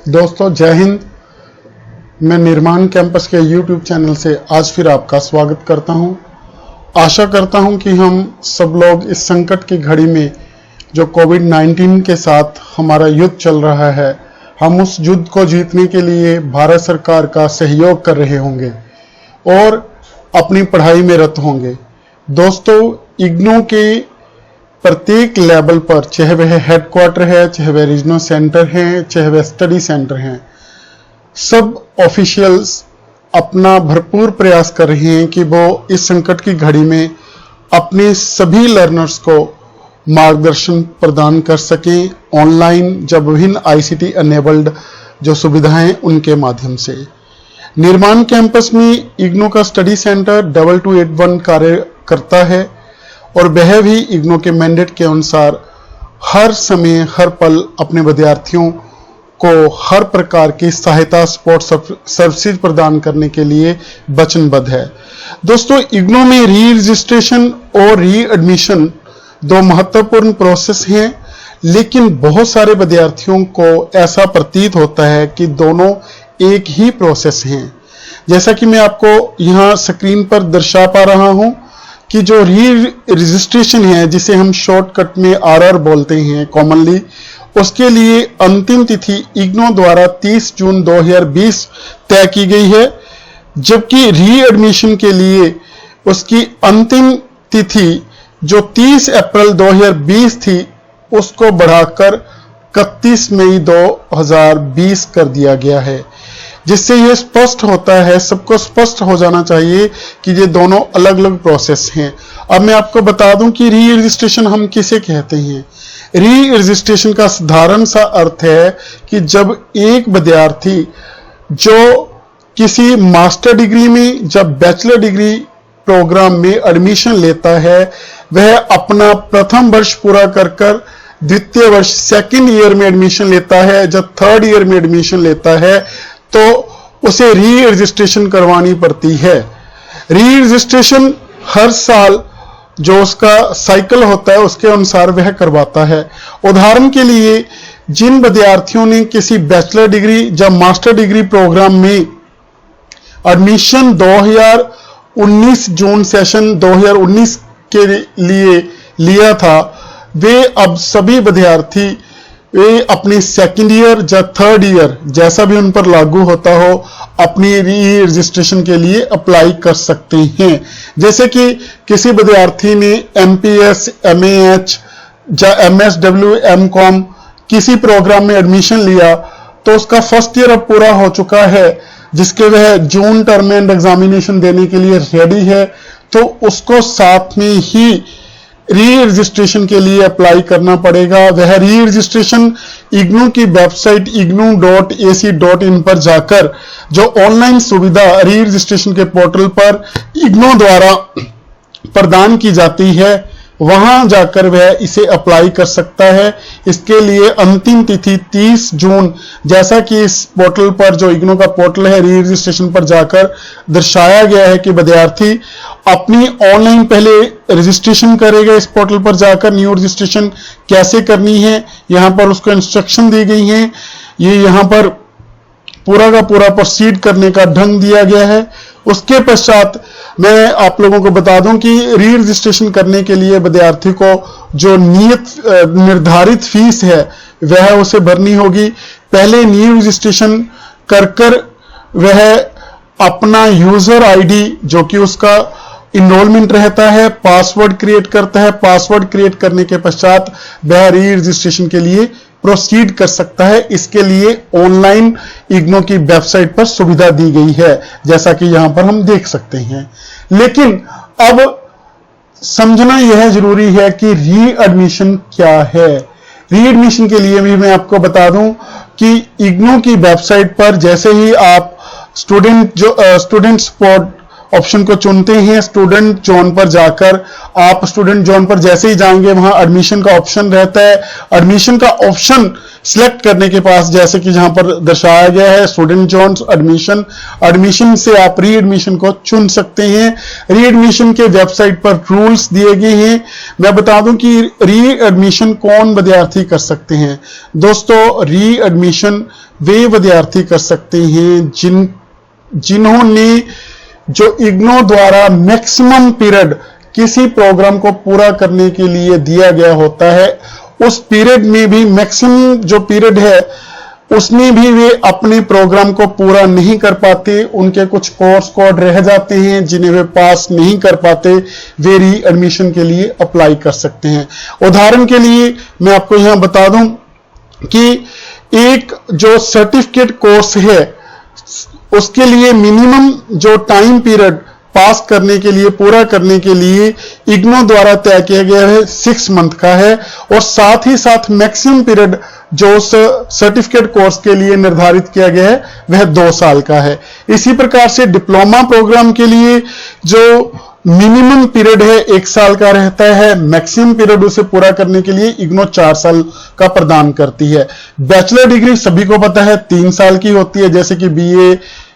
दोस्तों जय हिंद। मैं निर्माण कैंपस के YouTube चैनल से आज फिर आपका स्वागत करता हूं। आशा करता हूं कि हम सब लोग इस संकट की घड़ी में जो कोविड-19 के साथ हमारा युद्ध चल रहा है, हम उस युद्ध को जीतने के लिए भारत सरकार का सहयोग कर रहे होंगे और अपनी पढ़ाई में रत होंगे। दोस्तों, इग्नू के प्रत्येक लेवल पर, चाहे वह हेडक्वार्टर है, चाहे वह रीजनल सेंटर है, चाहे वह स्टडी सेंटर हैं, सब ऑफिशियल्स अपना भरपूर प्रयास कर रहे हैं कि वो इस संकट की घड़ी में अपने सभी लर्नर्स को मार्गदर्शन प्रदान कर सकें ऑनलाइन, जब विभिन्न ICT एनेबल्ड जो सुविधाएं उनके माध्यम से। निर्माण कैंपस में इग्नू का स्टडी सेंटर 2281 कार्य करता है और वह भी इग्नू के मैंडेट के अनुसार हर समय हर पल अपने विद्यार्थियों को हर प्रकार की सहायता, सपोर्ट सर्विसेज प्रदान करने के लिए वचनबद्ध है। दोस्तों, इग्नू में री रजिस्ट्रेशन और री एडमिशन दो महत्वपूर्ण प्रोसेस हैं, लेकिन बहुत सारे विद्यार्थियों को ऐसा प्रतीत होता है कि दोनों एक ही प्रोसेस हैं। जैसा कि मैं आपको यहाँ स्क्रीन पर दर्शा पा रहा हूँ कि जो री रजिस्ट्रेशन है, जिसे हम शॉर्टकट में RR बोलते हैं कॉमनली, उसके लिए अंतिम तिथि इग्नू द्वारा 30 जून 2020 तय की गई है, जबकि री एडमिशन के लिए उसकी अंतिम तिथि जो 30 अप्रैल 2020 थी, उसको बढ़ाकर 31 मई 2020 कर दिया गया है। जिससे यह स्पष्ट होता है, सबको स्पष्ट हो जाना चाहिए कि ये दोनों अलग अलग प्रोसेस हैं। अब मैं आपको बता दूं कि री रजिस्ट्रेशन हम किसे कहते हैं। री रजिस्ट्रेशन का साधारण सा अर्थ है कि जब एक विद्यार्थी जो किसी मास्टर डिग्री में, जब बैचलर डिग्री प्रोग्राम में एडमिशन लेता है, वह अपना प्रथम वर्ष पूरा कर द्वितीय वर्ष सेकेंड ईयर में एडमिशन लेता है, जब थर्ड ईयर में एडमिशन लेता है तो उसे री रजिस्ट्रेशन करवानी पड़ती है। री रजिस्ट्रेशन हर साल जो उसका साइकिल होता है उसके अनुसार वह करवाता है। उदाहरण के लिए, जिन विद्यार्थियों ने किसी बैचलर डिग्री या मास्टर डिग्री प्रोग्राम में एडमिशन 2019 जून सेशन 2019 के लिए लिया था, वे अब सभी विद्यार्थी वे अपनी सेकेंड ईयर या थर्ड ईयर, जैसा भी उन पर लागू होता हो, अपनी री रजिस्ट्रेशन के लिए अप्लाई कर सकते हैं। जैसे कि किसी विद्यार्थी ने MPS, MAH या MSW, MCOM किसी प्रोग्राम में एडमिशन लिया, तो उसका फर्स्ट ईयर अब पूरा हो चुका है, जिसके वह जून टर्म एंड एग्जामिनेशन देने के लिए रेडी है, तो उसको साथ में ही री रजिस्ट्रेशन के लिए अप्लाई करना पड़ेगा। वह री रजिस्ट्रेशन इग्नू की वेबसाइट ignu.ac.in पर जाकर, जो ऑनलाइन सुविधा री रजिस्ट्रेशन के पोर्टल पर इग्नू द्वारा प्रदान की जाती है, वहां जाकर वह इसे अप्लाई कर सकता है। इसके लिए अंतिम तिथि 30 जून, जैसा कि इस पोर्टल पर, जो इग्नू का पोर्टल है, री रजिस्ट्रेशन पर जाकर दर्शाया गया है कि विद्यार्थी अपनी ऑनलाइन पहले रजिस्ट्रेशन करेगा। इस पोर्टल पर जाकर न्यू रजिस्ट्रेशन कैसे करनी है, यहाँ पर उसको इंस्ट्रक्शन दी गई हैं। ये यहाँ पर पूरा का पूरा प्रोसीड करने का ढंग दिया गया है। उसके पश्चात मैं आप लोगों को बता दूं कि री रजिस्ट्रेशन करने के लिए विद्यार्थी को जो निर्धारित फीस है वह उसे भरनी होगी। पहले न्यू रजिस्ट्रेशन कर वह अपना यूजर ID, जो कि उसका इनरोलमेंट रहता है, पासवर्ड क्रिएट करता है। पासवर्ड क्रिएट करने के पश्चात वह री रजिस्ट्रेशन के लिए प्रोसीड कर सकता है। इसके लिए ऑनलाइन इग्नू की वेबसाइट पर सुविधा दी गई है, जैसा कि यहां पर हम देख सकते हैं। लेकिन अब समझना यह जरूरी है कि री एडमिशन क्या है। री एडमिशन के लिए भी मैं आपको बता दूं कि इग्नू की वेबसाइट पर जैसे ही आप स्टूडेंट सपोर्ट ऑप्शन को चुनते हैं, स्टूडेंट जोन पर जाकर आप स्टूडेंट जोन पर जैसे ही जाएंगे वहां एडमिशन का ऑप्शन रहता है। एडमिशन का ऑप्शन सिलेक्ट करने के पास जैसे कि जहां पर दर्शाया गया है स्टूडेंट जोन एडमिशन, एडमिशन से आप री एडमिशन को चुन सकते हैं। री एडमिशन के वेबसाइट पर रूल्स दिए गए हैं। मैं बता दूं कि री एडमिशन कौन विद्यार्थी कर सकते हैं। दोस्तों, री एडमिशन वे विद्यार्थी कर सकते हैं जिन्होंने जो इग्नो द्वारा मैक्सिमम पीरियड किसी प्रोग्राम को पूरा करने के लिए दिया गया होता है, उस पीरियड में भी मैक्सिमम जो पीरियड है उसमें भी वे अपने प्रोग्राम को पूरा नहीं कर पाते, उनके कुछ कोर्स कोड रह जाते हैं जिन्हें वे पास नहीं कर पाते, वे री एडमिशन के लिए अप्लाई कर सकते हैं। उदाहरण के लिए मैं आपको यहां बता दूं कि एक जो सर्टिफिकेट कोर्स है उसके लिए मिनिमम जो टाइम पीरियड पास करने के लिए, पूरा करने के लिए इग्नो द्वारा तय किया गया है 6 मंथ का है, और साथ ही साथ मैक्सिमम पीरियड जो सर्टिफिकेट कोर्स के लिए निर्धारित किया गया है वह 2 साल का है। इसी प्रकार से डिप्लोमा प्रोग्राम के लिए जो मिनिमम पीरियड है 1 साल का रहता है, मैक्सिमम पीरियड उसे पूरा करने के लिए इग्नो 4 साल का प्रदान करती है। बैचलर डिग्री सभी को पता है 3 साल की होती है, जैसे कि बीए,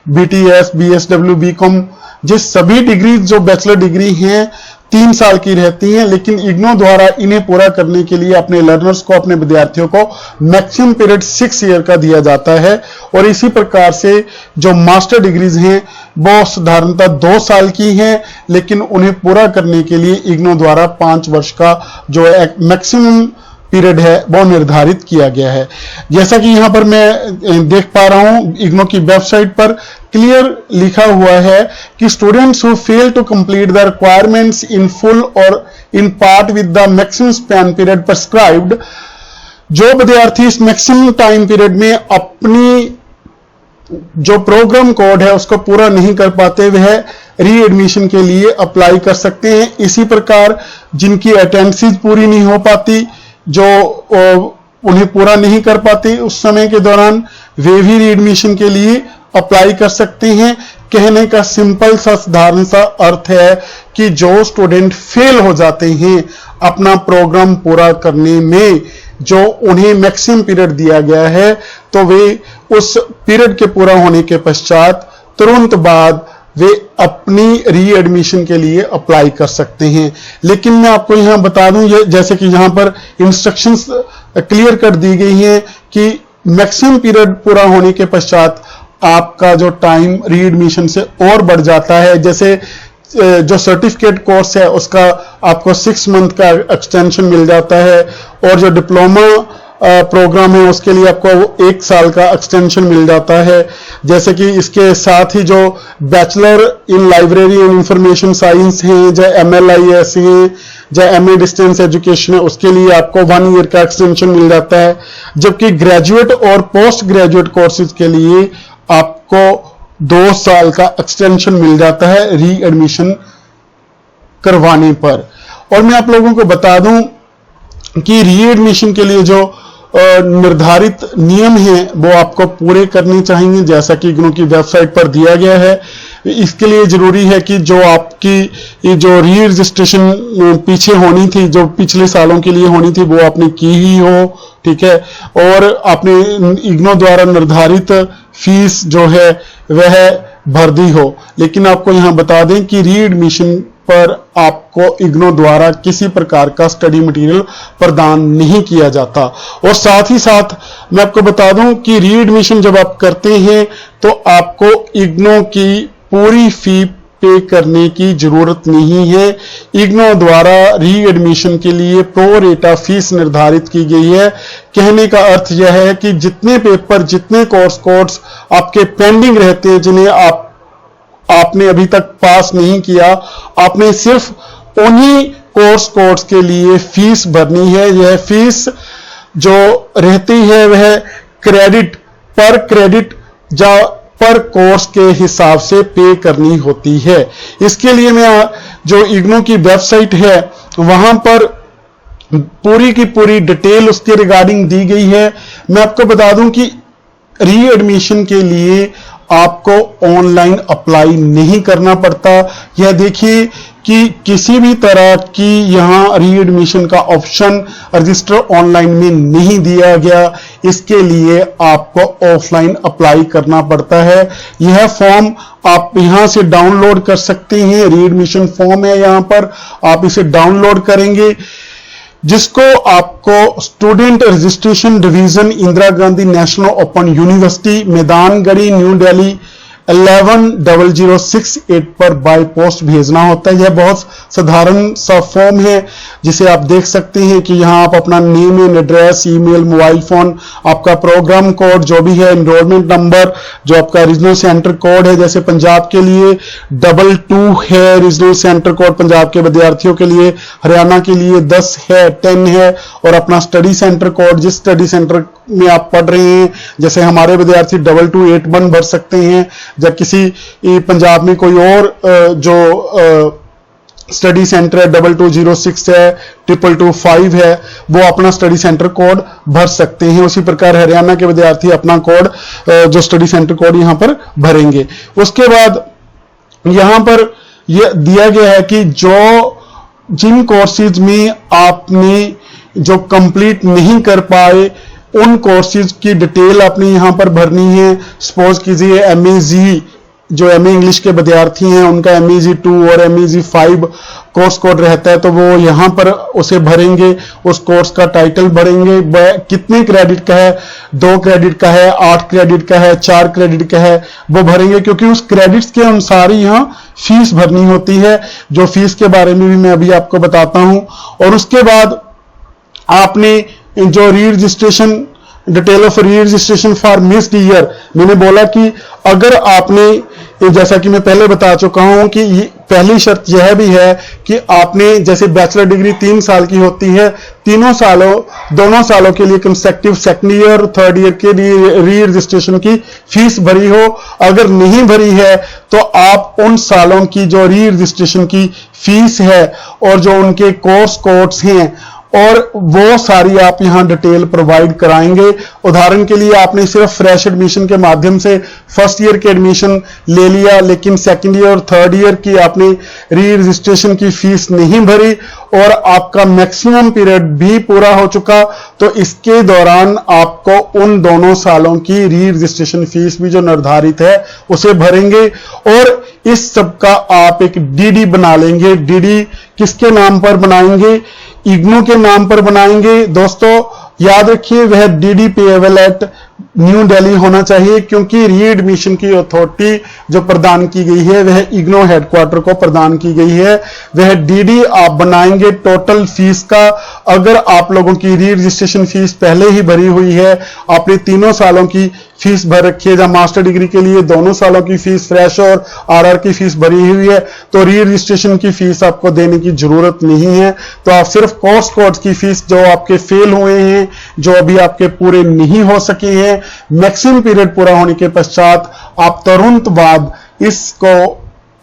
बीटीएस, बीएसडब्ल्यू, बीकॉम, जिस सभी डिग्री जो बैचलर डिग्री हैं 3 साल की रहती हैं, लेकिन इग्नो द्वारा इन्हें पूरा करने के लिए अपने लर्नर्स को, अपने विद्यार्थियों को मैक्सिमम पीरियड 6 ईयर का दिया जाता है। और इसी प्रकार से जो मास्टर डिग्रीज हैं वो साधारणतः 2 साल की हैं, लेकिन उन्हें पूरा करने के लिए इग्नो द्वारा 5 वर्ष का जो मैक्सिमम पीरियड है वो निर्धारित किया गया है। जैसा कि यहां पर मैं देख पा रहा हूं इग्नो की वेबसाइट पर क्लियर लिखा हुआ है कि students who fail to complete the requirements in full और in part with the maximum span period prescribed, जो विद्यार्थी इस मैक्सिमम टाइम पीरियड में अपनी जो प्रोग्राम कोड है उसको पूरा नहीं कर पाते वह री एडमिशन के लिए अप्लाई कर सकते हैं। इसी प्रकार जिनकी अटेंडेंस पूरी नहीं हो पाती, जो उन्हें पूरा नहीं कर पाते उस समय के दौरान, वे भी री एडमिशन के लिए अप्लाई कर सकते हैं। कहने का सिंपल सा साधारण सा अर्थ है कि जो स्टूडेंट फेल हो जाते हैं अपना प्रोग्राम पूरा करने में, जो उन्हें मैक्सिमम पीरियड दिया गया है, तो वे उस पीरियड के पूरा होने के पश्चात तुरंत बाद वे अपनी री एडमिशन के लिए अप्लाई कर सकते हैं। लेकिन मैं आपको यहां बता दूं, जैसे कि यहां पर इंस्ट्रक्शंस क्लियर कर दी गई हैं कि मैक्सिमम पीरियड पूरा होने के पश्चात आपका जो टाइम री एडमिशन से और बढ़ जाता है। जैसे जो सर्टिफिकेट कोर्स है उसका आपको 6 मंथ का एक्सटेंशन मिल जाता है, और जो डिप्लोमा प्रोग्राम है उसके लिए आपको 1 साल का एक्सटेंशन मिल जाता है। जैसे कि इसके साथ ही जो bachelor in library and information science है, चाहे MLIS है, चाहे MA डिस्टेंस एजुकेशन है, उसके लिए आपको 1 ईयर का एक्सटेंशन मिल जाता है। जबकि ग्रेजुएट और पोस्ट ग्रेजुएट कोर्सेज के लिए आपको 2 साल का एक्सटेंशन मिल जाता है री एडमिशन करवाने पर। और मैं आप लोगों को बता दूं कि री एडमिशन के लिए जो निर्धारित नियम हैं वो आपको पूरे करने चाहिए, जैसा कि इग्नो की वेबसाइट पर दिया गया है। इसके लिए जरूरी है कि जो आपकी जो री रजिस्ट्रेशन पीछे होनी थी, जो पिछले सालों के लिए होनी थी, वो आपने की ही हो, ठीक है, और आपने इग्नो द्वारा निर्धारित फीस जो है वह भर दी हो। लेकिन आपको यहां बता दें कि री एडमिशन पर आपको इग्नो द्वारा किसी प्रकार का स्टडी मटेरियल प्रदान नहीं किया जाता। और साथ ही साथ मैं आपको बता दूं कि री एडमिशन जब आप करते हैं तो आपको इग्नो की पूरी फी पे करने की जरूरत नहीं है। इग्नो द्वारा री एडमिशन के लिए प्रो रेटा फीस निर्धारित की गई है। कहने का अर्थ यह है कि जितने पेपर, जितने कोर्स कोड्स आपके पेंडिंग रहते हैं, जिन्हें आपने अभी तक पास नहीं किया, आपने सिर्फ उन्हीं कोर्स कोड्स के लिए फीस भरनी है। यह फीस जो रहती है वह क्रेडिट या पर कोर्स के हिसाब से पे करनी होती है। इसके लिए मैं जो इग्नो की वेबसाइट है वहां पर पूरी की पूरी डिटेल उसके रिगार्डिंग दी गई है। मैं आपको बता दूं कि री एडमिशन के लिए आपको ऑनलाइन अप्लाई नहीं करना पड़ता। यह देखिए कि किसी भी तरह की यहां रीएडमिशन का ऑप्शन रजिस्टर ऑनलाइन में नहीं दिया गया। इसके लिए आपको ऑफलाइन अप्लाई करना पड़ता है। यह फॉर्म आप यहां से डाउनलोड कर सकते हैं। रीएडमिशन फॉर्म है, यहां पर आप इसे डाउनलोड करेंगे, जिसको आपको student registration division Indira Gandhi national open university Maidangarhi new Delhi 110068 पर बाय पोस्ट भेजना होता है। यह बहुत साधारण सा फॉर्म है, जिसे आप देख सकते हैं कि यहां आप अपना name and address, email, mobile phone, आपका प्रोग्राम कोड जो भी है, एनरोलमेंट नंबर, जो आपका रीजनल सेंटर कोड है, जैसे पंजाब के लिए 22 है रीजनल सेंटर कोड पंजाब के विद्यार्थियों के लिए, हरियाणा के लिए 10 है, 10 है, और अपना स्टडी सेंटर कोड, जिस स्टडी सेंटर में आप पढ़ रहे हैं, जैसे हमारे विद्यार्थी 2281 भर सकते हैं। जब किसी पंजाब में कोई और जो स्टडी सेंटर है 2206 है, 2225 है, वो अपना स्टडी सेंटर कोड भर सकते हैं। उसी प्रकार हरियाणा के विद्यार्थी अपना कोड, जो स्टडी सेंटर कोड यहां पर भरेंगे। उसके बाद यहां पर यह दिया गया है कि जिन कोर्सेज में आपने जो कंप्लीट नहीं कर पाए, उन कोर्सेज की डिटेल आपने यहां पर भरनी है। सपोज कीजिए एमएजी, जो एमए इंग्लिश के विद्यार्थी हैं, उनका एमएजी 2 और एमएजी 5 कोर्स कोड रहता है, तो वो यहां पर उसे भरेंगे। उस कोर्स का टाइटल भरेंगे, कितने क्रेडिट का है, 2 क्रेडिट का है, 8 क्रेडिट का है, 4 क्रेडिट का है, वो भरेंगे, क्योंकि उस क्रेडिट्स के अनुसार ही यहां फीस भरनी होती है, जो फीस के बारे में भी मैं अभी आपको बताता हूं। और उसके बाद आपने जो री रजिस्ट्रेशन, डिटेल ऑफ री रजिस्ट्रेशन फॉर मिस्ड ईयर, मैंने बोला कि अगर आपने, जैसा कि मैं पहले बता चुका हूं कि पहली शर्त यह भी है कि आपने, जैसे बैचलर डिग्री 3 साल की होती है, दोनों सालों के लिए consecutive second year, third year के लिए री रजिस्ट्रेशन की फीस भरी हो। अगर नहीं भरी है तो आप उन सालों की जो री रजिस्ट्रेशन की फीस है और जो उनके कोर्स कोड्स हैं, और वो सारी आप यहां डिटेल प्रोवाइड कराएंगे। उदाहरण के लिए आपने सिर्फ फ्रेश एडमिशन के माध्यम से फर्स्ट ईयर के एडमिशन ले लिया, लेकिन सेकंड ईयर और थर्ड ईयर की आपने री रजिस्ट्रेशन की फीस नहीं भरी और आपका मैक्सिमम पीरियड भी पूरा हो चुका, तो इसके दौरान आपको उन दोनों सालों की री रजिस्ट्रेशन फीस भी जो निर्धारित है उसे भरेंगे। और इस सब का आप एक डीडी बना लेंगे। डीडी किसके नाम पर बनाएंगे? इग्नू के नाम पर बनाएंगे। दोस्तों याद रखिए, वह DD payable eight new Delhi होना चाहिए, क्योंकि री एडमिशन की अथॉरिटी जो प्रदान की गई है वह इग्नू हेडक्वार्टर को प्रदान की गई है। वह डीडी आप बनाएंगे टोटल फीस का। अगर आप लोगों की री रजिस्ट्रेशन फीस पहले ही भरी हुई है, आपने 3 सालों की फीस भर रखी है, या मास्टर डिग्री के लिए 2 सालों की फीस फ्रेश और आरआर की फीस भरी हुई है, तो री रजिस्ट्रेशन की फीस आपको देने की जरूरत नहीं है। तो आप सिर्फ कोर्स कोड्स की फीस, जो आपके फेल हुए हैं, जो अभी आपके पूरे नहीं हो सके हैं, मैक्सिमम पीरियड पूरा होने के पश्चात आप तुरंत बाद इसको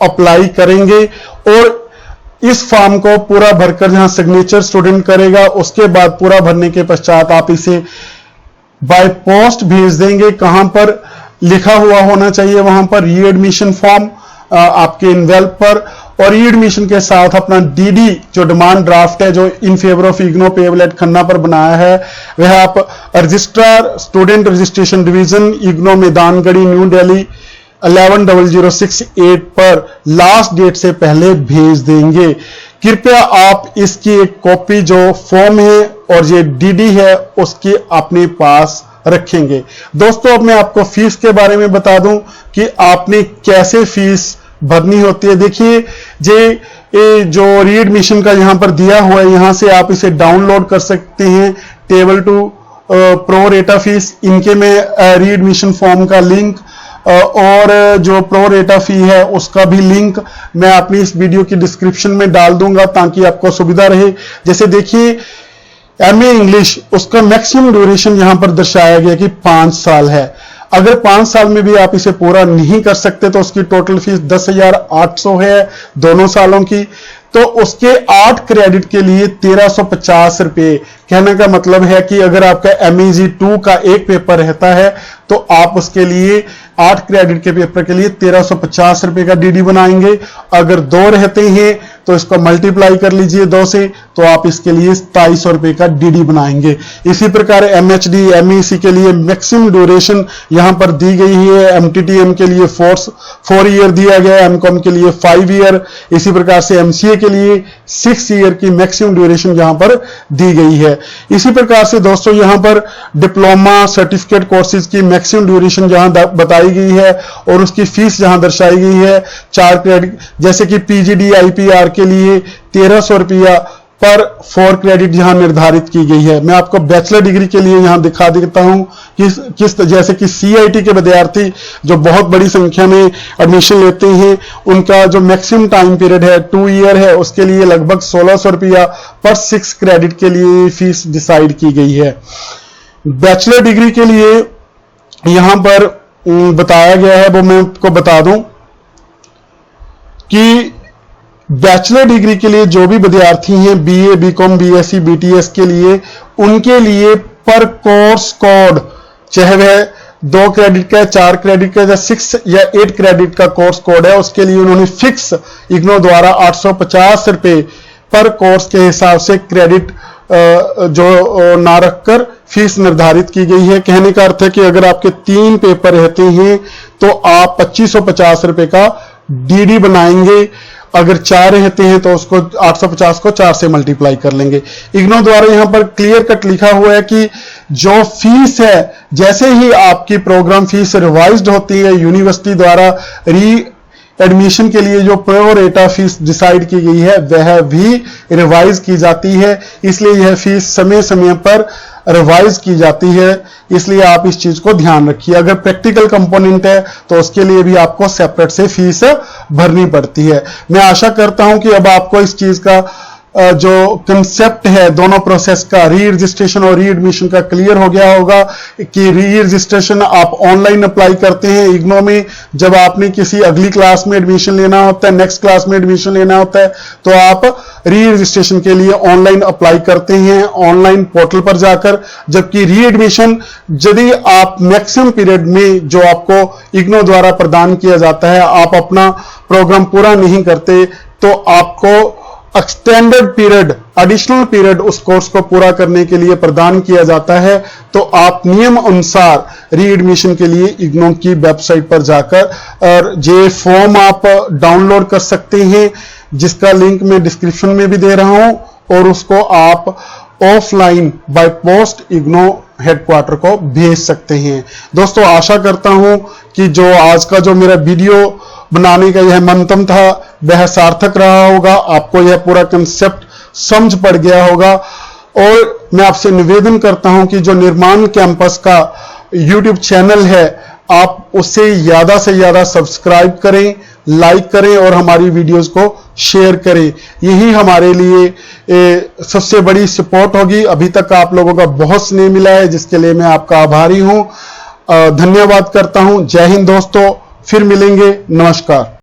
अप्लाई करेंगे। और इस फॉर्म को पूरा भरकर जहां सिग्नेचर स्टूडेंट करेगा, उसके बाद पूरा भरने के पश्चात आप इसे बाय पोस्ट भेज देंगे। कहां पर लिखा हुआ होना चाहिए, वहां पर री एडमिशन फॉर्म आपके इनवेल्प पर, और री एडमिशन के साथ अपना डीडी जो डिमांड ड्राफ्ट है, जो in favour of IGNOU payable eight Khanna पर बनाया है, वह आप registrar student registration division IGNOU Maidangarhi new Delhi 110068 पर लास्ट डेट से पहले भेज देंगे। कृपया आप इसकी एक कॉपी, जो फॉर्म है और ये डीडी है, उसकी अपने पास रखेंगे। दोस्तों अब मैं आपको फीस के बारे में बता दूं कि आपने कैसे फीस भरनी होती है। देखिए जो री एडमिशन का यहां पर दिया हुआ है, यहां से आप इसे डाउनलोड कर सकते हैं। Table two pro rata fees, इनके में री एडमिशन फॉर्म का लिंक और जो प्रो रेटा फी है उसका भी लिंक मैं अपनी इस वीडियो की डिस्क्रिप्शन में डाल दूंगा, ताकि आपको सुविधा रहे। जैसे देखिए एमए इंग्लिश, उसका मैक्सिमम ड्यूरेशन यहां पर दर्शाया गया कि 5 साल है। अगर 5 साल में भी आप इसे पूरा नहीं कर सकते तो उसकी टोटल फीस 10,800 है 2 सालों की। तो उसके 8 क्रेडिट के लिए 1350 रुपए। कहने का मतलब है कि अगर आपका MEG 2 का एक पेपर रहता है तो आप उसके लिए 8 क्रेडिट के पेपर के लिए 1350 रुपए का डीडी बनाएंगे। अगर 2 रहते हैं तो इसको मल्टीप्लाई कर लीजिए 2 से, तो आप इसके लिए 2700 रुपए का डीडी बनाएंगे। इसी प्रकार एमएचडी एमईसी के लिए मैक्सिमम ड्यूरेशन यहां पर दी गई है। एमटीटीएम के लिए 4 ईयर दिया गया है, एमकॉम के लिए 5 ईयर, इसी प्रकार से एमसीए के लिए 6 ईयर की मैक्सिमम ड्यूरेशन यहां पर दी गई है। इसी प्रकार से दोस्तों यहां पर डिप्लोमा सर्टिफिकेट कोर्सेज की मैक्सिमम ड्यूरेशन जहां बताई गई है और उसकी फीस जहां दर्शाई गई है 4 क्रेडिट, जैसे कि पीजीडी आईपीआर के लिए 1300 रुपया पर 4 क्रेडिट यहां निर्धारित की गई है। मैं आपको बैचलर डिग्री के लिए यहां दिखा देता हूं किस जैसे कि सीआईटी के विद्यार्थी जो बहुत बड़ी संख्या में एडमिशन लेते हैं, उनका जो मैक्सिमम टाइम पीरियड है 2 ईयर है, उसके लिए लगभग 1600 रुपया पर 6 क्रेडिट के लिए फीस डिसाइड की गई है। बैचलर डिग्री के लिए यहां पर बताया गया है, वो मैं आपको बता दूं कि बैचलर डिग्री के लिए जो भी विद्यार्थी हैं बीए बीकॉम बीएससी बीटीएस के लिए, उनके लिए पर कोर्स कोड, चाहे वह 2 क्रेडिट का 4 क्रेडिट का या 6 या 8 क्रेडिट का कोर्स कोड है, उसके लिए उन्होंने फिक्स इग्नो द्वारा 850 रुपए पर कोर्स के हिसाब से क्रेडिट जो ना रखकर फीस निर्धारित की गई है। कहने का अर्थ है कि अगर आपके 3 पेपर रहते हैं तो आप 2550 रुपए का डीडी बनाएंगे। अगर 4 रहते हैं तो उसको 850 को 4 से मल्टीप्लाई कर लेंगे। इग्नो द्वारा यहां पर क्लियर कट लिखा हुआ है कि जो फीस है, जैसे ही आपकी प्रोग्राम फीस रिवाइज्ड होती है, यूनिवर्सिटी द्वारा री एडमिशन के लिए जो प्रो रेटा फीस डिसाइड की गई है वह भी रिवाइज की जाती है। इसलिए यह फीस समय समय पर रिवाइज की जाती है, इसलिए आप इस चीज को ध्यान रखिए। अगर प्रैक्टिकल कंपोनेंट है तो उसके लिए भी आपको सेपरेट से फीस भरनी पड़ती है। मैं आशा करता हूं कि अब आपको इस चीज का जो कंसेप्ट है दोनों प्रोसेस का, री रजिस्ट्रेशन और री एडमिशन का, क्लियर हो गया होगा कि री रजिस्ट्रेशन आप ऑनलाइन अप्लाई करते हैं इग्नो में। जब आपने किसी अगली क्लास में एडमिशन लेना होता है, नेक्स्ट क्लास में एडमिशन लेना होता है, तो आप री रजिस्ट्रेशन के लिए ऑनलाइन अप्लाई करते हैं ऑनलाइन पोर्टल पर जाकर। जबकि री एडमिशन यदि आप मैक्सिमम पीरियड में जो आपको इग्नो द्वारा प्रदान किया जाता है, आप अपना प्रोग्राम पूरा नहीं करते तो आपको एक्सटेंडेड पीरियड, एडिशनल पीरियड उस कोर्स को पूरा करने के लिए प्रदान किया जाता है। तो आप नियम अनुसार री एडमिशन के लिए इग्नो की वेबसाइट पर जाकर और ये फॉर्म आप डाउनलोड कर सकते हैं, जिसका लिंक मैं डिस्क्रिप्शन में भी दे रहा हूं, और उसको आप offline by post IGNOU headquarter को भेज सकते हैं। दोस्तों आशा करता हूं कि जो आज का जो मेरा वीडियो बनाने का यह मंतव्य था वह सार्थक रहा होगा, आपको यह पूरा कंसेप्ट समझ पड़ गया होगा। और मैं आपसे निवेदन करता हूं कि जो निर्माण कैंपस का YouTube चैनल है, आप उसे ज्यादा से ज्यादा सब्सक्राइब करें, लाइक करें और हमारी वीडियोस को शेयर करें। यही हमारे लिए सबसे बड़ी सपोर्ट होगी। अभी तक आप लोगों का बहुत स्नेह मिला है, जिसके लिए मैं आपका आभारी हूं। धन्यवाद करता हूं। जय हिंद दोस्तों, फिर मिलेंगे। नमस्कार।